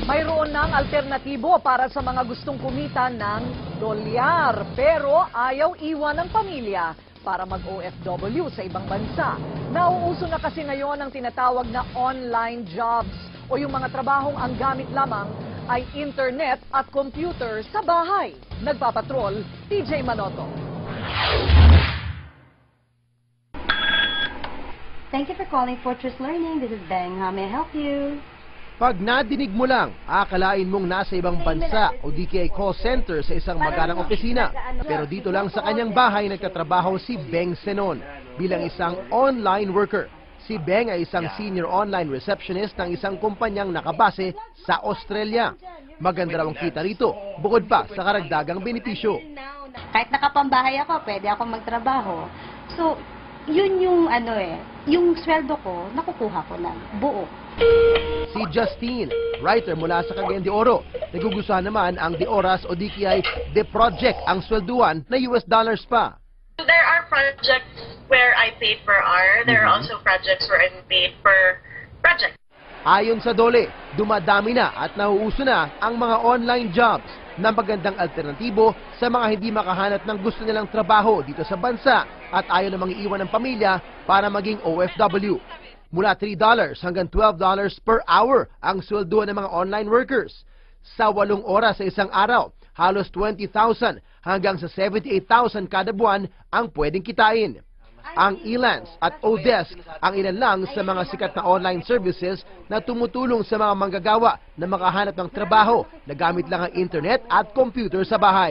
Mayroon ng alternatibo para sa mga gustong kumita ng dolyar pero ayaw iwan ng pamilya para mag-OFW sa ibang bansa. Nauuso na kasi ngayon ang tinatawag na online jobs o yung mga trabahong ang gamit lamang ay internet at computer sa bahay. Nagpapatrol, TJ Manoto. Thank you for calling Fortress Learning. This is Beng. How may I help you? Pag nadinig mo lang, akalain mong nasa ibang bansa o di kaya call center sa isang magarang opisina. Pero dito lang sa kanyang bahay nagtatrabaho si Beng Senon bilang isang online worker. Si Beng ay isang senior online receptionist ng isang kumpanyang nakabase sa Australia. Maganda raw ang kita rito, bukod pa sa karagdagang benepisyo. Kahit nakapambahay ako, pwede ako magtrabaho. So, yun yung yung sweldo ko, nakukuha ko ng buo. Si Justine, writer mula sa Cagayan de Oro. Nagugustuhan naman ang De Oras o di kaya The Project ang swelduan na US dollars pa. There are projects where I paid per hour. There are also projects where I'm paid per project. Ayon sa Dole, dumadami na at nauuso na ang mga online jobs na magandang alternatibo sa mga hindi makahanap ng gusto nilang trabaho dito sa bansa at ayaw namang iiwan ng pamilya para maging OFW. Mula $3 hanggang $12 per hour ang swelduhan ng mga online workers. Sa 8 oras sa isang araw, halos 20,000 hanggang sa 78,000 kada buwan ang pwedeng kitain. Ang Elance at Odesk ang ilan lang sa mga sikat na online services na tumutulong sa mga manggagawa na makahanap ng trabaho na gamit lang ang internet at computer sa bahay.